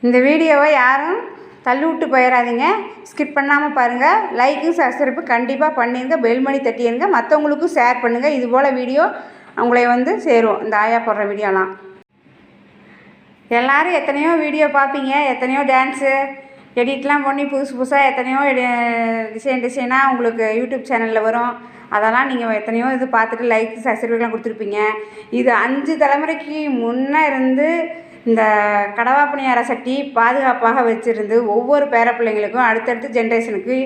இந்த வீடியோவை யாரும் தள்ளி விட்டு போயிடாதீங்க. ஸ்கிப் பண்ணாமல் பாருங்கள். லைக்கு சப்ஸ்கிரைப்பு கண்டிப்பாக பண்ணிடுங்க. பெல் மணி தட்டிடுங்க. மற்றவங்களுக்கும் ஷேர் பண்ணுங்கள். இதுபோல் வீடியோ உங்களை சேரும். இந்த ஆயா போடுற வீடியோலாம் எல்லோரும் எத்தனையோ வீடியோ பார்ப்பீங்க. எத்தனையோ டான்ஸு எடிட்லாம் பண்ணி புதுசாக எத்தனையோ டிசைனாக உங்களுக்கு யூடியூப் சேனலில் வரும். அதெல்லாம் நீங்கள் எத்தனையோ இது பார்த்துட்டு லைக் சப்ஸ்கிரைப்லாம் கொடுத்துருப்பீங்க. இது 5 தலைமுறைக்கு முன்னே இருந்து இந்த கடவா பணியார சட்டி பாதுகாப்பாக வச்சுருந்து ஒவ்வொரு பேர பிள்ளைங்களுக்கும் அடுத்தடுத்த ஜென்ரேஷனுக்கு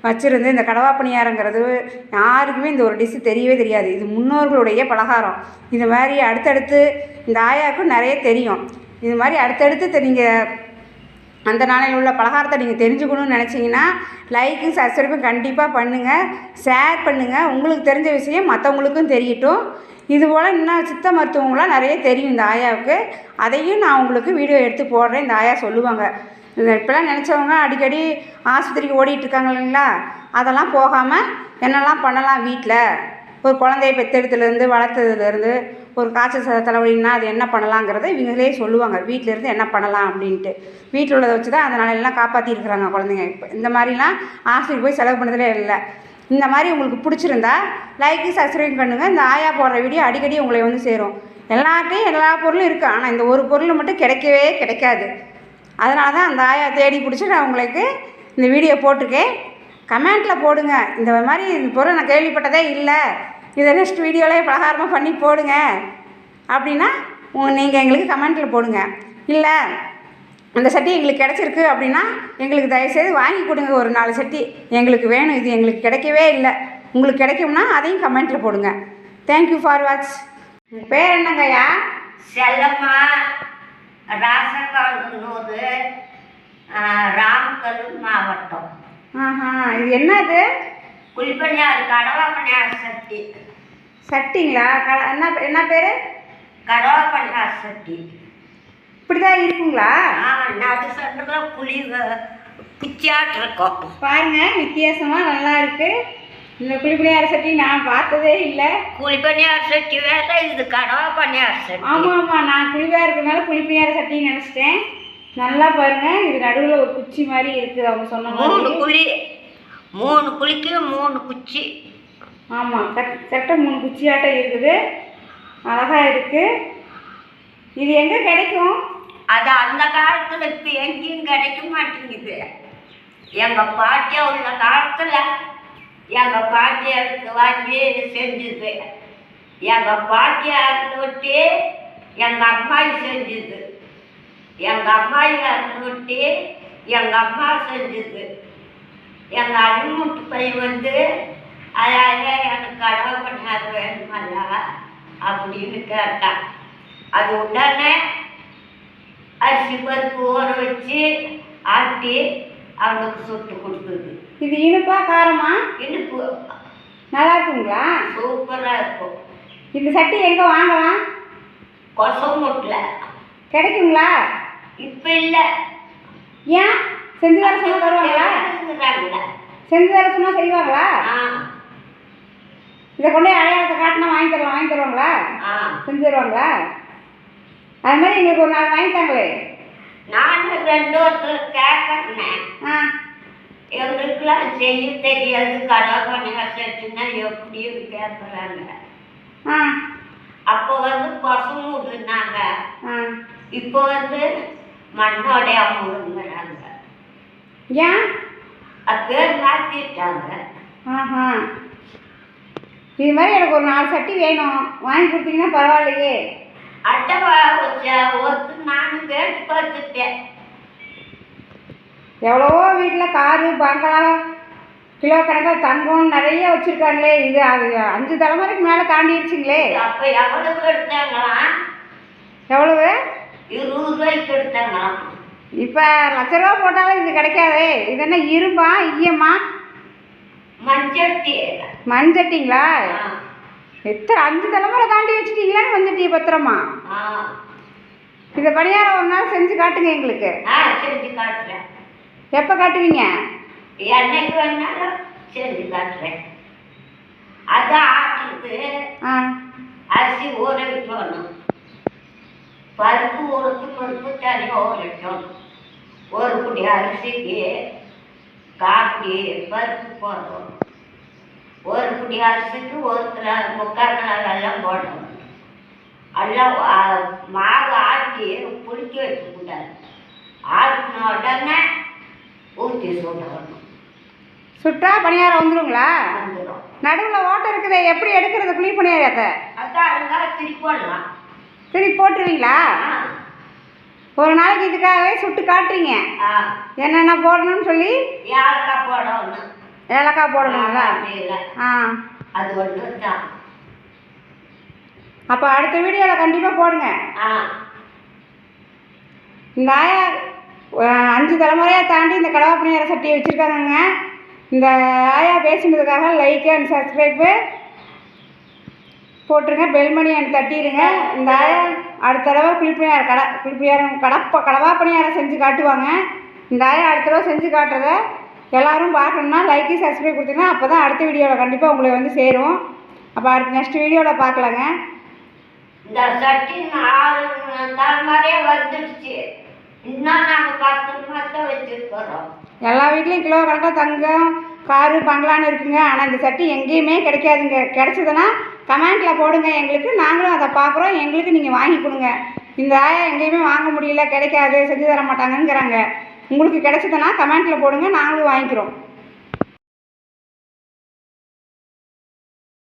வச்சுருந்து இந்த கடவா பணியாரங்கிறது யாருக்குமே இந்த ஒரு டிஷ்ஷு தெரியவே தெரியாது. இது முன்னோர்களுடைய பலகாரம். இது மாதிரி அடுத்தடுத்து இந்த ஆயாவுக்கும் நிறைய தெரியும். இது மாதிரி அடுத்தடுத்து நீங்கள் அந்த நாளையில் உள்ள பலகாரத்தை நீங்கள் தெரிஞ்சுக்கணும்னு நினச்சிங்கன்னா லைக்கு சப்ஸ்கிரைபும் கண்டிப்பாக பண்ணுங்கள். ஷேர் பண்ணுங்கள். உங்களுக்கு தெரிஞ்ச விஷயம் மற்றவங்களுக்கும் தெரியட்டும். இதுபோல் இன்னும் சித்த மருத்துவங்களாம் நிறைய தெரியும் இந்த ஆயாவுக்கு. அதையும் நான் உங்களுக்கு வீடியோ எடுத்து போடுறேன். இந்த ஆயா சொல்லுவாங்க. இப்போலாம் நினச்சவங்க அடிக்கடி ஆஸ்பத்திரிக்கு ஓடிட்டுருக்காங்க இல்லைங்களா, அதெல்லாம் போகாமல் என்னெல்லாம் பண்ணலாம் வீட்டில், ஒரு குழந்தைய பெற்றெடுத்துலேருந்து வளர்த்ததுலேருந்து ஒரு காய்ச்சல் தலைவலின்னா அது என்ன பண்ணலாங்கிறத இவங்களே சொல்லுவாங்க. வீட்டிலேருந்து என்ன பண்ணலாம் அப்படின்ட்டு வீட்டில் உள்ளதை வச்சு தான் அதனால எல்லாம் காப்பாற்றிருக்கிறாங்க குழந்தைங்க. இப்போ இந்த மாதிரிலாம் ஆஸ்பத்திரிக்கு போய் செலவு பண்ணதே இல்லை. இந்த மாதிரி உங்களுக்கு பிடிச்சிருந்தா லைக்கு சப்ஸ்கிரைப் பண்ணுங்கள். இந்த ஆயா போடுற வீடியோ அடிக்கடி உங்களை சேரும். எல்லார்ட்டையும் எல்லா பொருளும் இருக்குது. ஆனால் இந்த ஒரு பொருள் மட்டும் கிடைக்கவே கிடைக்காது. அதனால தான் அந்த ஆயா தேடி பிடிச்சி நான் உங்களுக்கு இந்த வீடியோ போட்டிருக்கேன். கமெண்ட்டில் போடுங்க. இந்த மாதிரி இந்த பொருள் நான் கேள்விப்பட்டதே இல்லை, இதை நெக்ஸ்ட் வீடியோவிலே பலகாரமாக பண்ணி போடுங்க அப்படின்னா நீங்கள் எங்களுக்கு கமெண்ட்டில் போடுங்க. இல்லை அந்த சட்டி எங்களுக்கு கிடச்சிருக்கு அப்படின்னா எங்களுக்கு தயவுசெய்து வாங்கி கொடுங்க. ஒரு 4 சட்டி எங்களுக்கு வேணும். இது எங்களுக்கு கிடைக்கவே இல்லை, உங்களுக்கு கிடைக்கும்னா அதையும் கமெண்ட்டில் போடுங்க. Thank you for watch. உங்கள் பேர் என்னங்கய்யா? செல்லம்மா. ராசகாலூர், ராமக்கல் மாவட்டம். இது என்னது? குழிப்பணியார் கடவா பணியார் சட்டி. சட்டிங்களா? என்ன பேர்? கடவா பணியார் சட்டி. இப்படி தான் இருக்குங்களா? அது சட்டுல புளி பிச்சாட்டு இருக்கும். பாருங்கள், வித்தியாசமாக நல்லா இருக்குது. இந்த குழிப்பணியார சட்டி நான் பார்த்ததே இல்லை. குழிப்பணியார் சட்டி வேற, இது கடவா பணியார் சட்டி. ஆமாம், நான் குழிவாக இருக்கிறதுனால குழிப்பணியார சட்டின்னு நினச்சிட்டேன். நல்லா பாருங்கள், இது நடுவில் ஒரு குச்சி மாதிரி இருக்குது. அவங்க சொன்ன 3 குழி, 3 குழிக்கு 3 குச்சி. ஆமாம், கரெக்டாக 3 குச்சியாட்டம் இருக்குது. அழகாக இருக்குது. இது எங்கே கிடைக்கும்? அது அந்த காலத்தில் இப்போ எங்கேயும் கிடைக்க மாட்டேங்குது. எங்கள் பாட்டியா உள்ள காலத்தில் எங்கள் பாட்டியாருக்கு வாங்கி செஞ்சுது. எங்கள் பாட்டியாருக்கு விட்டு எங்கள் அம்மாயி செஞ்சுது. எங்கள் அம்மாயியாருக்கு விட்டு எங்கள் அம்மா செஞ்சுது. எங்கள் அண்ணூட்டு பையன் அதாவது எனக்கு கடவை பண்ணாது வேணுமல்ல அப்படின்னு கேட்டான். அது உடனே அரிசி பருப்பு ஊற வச்சு ஆட்டி அவனுக்கு சுட்டு கொடுத்தது. இது இனிப்பா காரமா? இனிப்பு. நல்லா இருக்குங்களா? சூப்பராக இருக்கும். இந்த சட்டி எங்கே வாங்கலாம்? கொசமுட்டில் கிடைக்குங்களா? இப்போ இல்லை. ஏன்? செஞ்சு தர சொன்னால் தருவாங்களா? செஞ்சு தர சொன்னால் செய்வாங்களா? இதை கொண்டே அடையாளத்தை காட்டினா வாங்கி தருவாங்களா? செஞ்சு தருவாங்களா? அது மாதிரி எங்களுக்கு ஒரு நாள் வாங்கித்தாங்களே. நான் 2 ஒருத்தர் கேட்குறேன். எங்களுக்குலாம் செய்ய தெரியாது, கடவை பணியார் சட்டின்னா எப்படின்னு கேட்குறாங்க. அப்போ பசுமுடுனாங்க. இப்போ மண்ணோடைய முடுங்கிறாங்க. ஏன் பேர் மாற்றிட்டாங்க. இது மாதிரி எனக்கு ஒரு 4 சட்டி வேணும், வாங்கி கொடுத்தீங்கன்னா பரவாயில்லையே. அட்டை ஒருத்தர் நானும் கேட்டு பார்த்துட்டேன். எவ்வளவோ வீட்டில் காரு பங்களா கிலோ கணக்கில் தங்கம் நிறைய வச்சுருக்காங்களே. இது 5 தலைமுறைக்கு மேலே தாண்டிடுச்சுங்களே. அப்போ எவ்வளவு எடுத்தாங்களாம்? எவ்வளவு? 20 ரூபாய்க்கு எடுத்தாங்களாம். இப்போ ₹1,00,000 போட்டாலும் இது கிடைக்காதே. இது என்ன இரும்பா ஈயமா? மண்சட்டி. மண்சட்டிங்களா? எத்தனை 5 தலைமுறை தாண்டி வச்சுட்டீங்களான்னு மண்சட்டி பத்திரமா? இந்த பணியாரம் ஒரு நாள் செஞ்சு காட்டுங்க எங்களுக்கு. செஞ்சு காட்டுறேன். எப்போ காட்டுவீங்க? என்னைக்கு வேணாலும் செஞ்சு காட்டுறேன். அது ஆட்டுறது அரிசி ஊற வைக்கணும். பருப்பு உளுத்து பருப்பு தனியாக ஊற வைக்கணும். ஒரு குடி அரிசிக்கு காப்பி பருப்பு போடுறோம். ஒரு குடி அரிசிக்கு 1 கிலோ 3/4 கிலோ வெல்லம் போடணும். எல்லாம் மாவு ஆட்டி புளிக்க வச்சுக்கூடாது. ஆட்டின உடனே ஊற்றி சுடணும். சுட்டா பணியாரம் வந்துடுங்களா? வந்துடும். நடுவில் ஓட்டை இருக்குதே, எப்படி எடுக்கிறது குழி பணியாரத்தை? அதான் இருந்தாலும் திருப்பி போடலாம். திருப்பி போட்டுருவீங்களா? ஒரு நாளைக்கு இதுக்காகவே சுட்டு காட்டுறீங்க என்னென்ன போடணும்னு சொல்லி? ஏலக்காய் போடணும். ஏலக்காய் போடணுங்களா? ஆ, அது ஒன்று தான். அப்போ அடுத்த வீடியோவில் கண்டிப்பாக போடுங்க. இந்த ஆயா 5 தலைமுறையாக தாண்டி இந்த கடவா பணியார சட்டியை வச்சுருக்காங்கங்க. இந்த ஆயா பேசுனதுக்காக லைக் அண்ட் சப்ஸ்கிரைப்பு போட்டுருங்க, பெல் மணி அண்ட் தட்டிடுங்க. இந்த ஆயா அடுத்த தடவை கடவா பணியாரம் செஞ்சு காட்டுவாங்க. இந்த ஆயா அடுத்த தடவை செஞ்சு காட்டுறத எல்லோரும் பார்க்கணுன்னா லைக்கு சப்ஸ்கிரைப் கொடுத்துருங்க. அப்போ தான் அடுத்த வீடியோவில் கண்டிப்பாக உங்களை வந்து சேரும். அப்போ அடுத்த நெக்ஸ்ட் வீடியோவில் பார்க்கலாங்க. இந்த சட்டி 4 தலைமுறையே வந்துடுச்சு. இன்னும் நாங்கள் 10 மாதம் வச்சுருக்கிறோம். எல்லா வீட்லேயும் கிலோ கணக்காக தங்கம் காரு பங்களான்னு இருக்குங்க. ஆனால் இந்த சட்டி எங்கேயுமே கிடைக்காதுங்க. கிடைச்சதுன்னா கமெண்ட்டில் போடுங்க எங்களுக்கு, நாங்களும் அதை பார்க்குறோம். எங்களுக்கு நீங்கள் வாங்கி கொடுங்க. இந்த ஆயா எங்கேயுமே வாங்க முடியல, கிடைக்காது, செஞ்சு தர மாட்டாங்கங்கிறாங்க. உங்களுக்கு கிடைச்சதுன்னா கமெண்ட்டில் போடுங்க, நாங்களும் வாங்கிக்கிறோம்.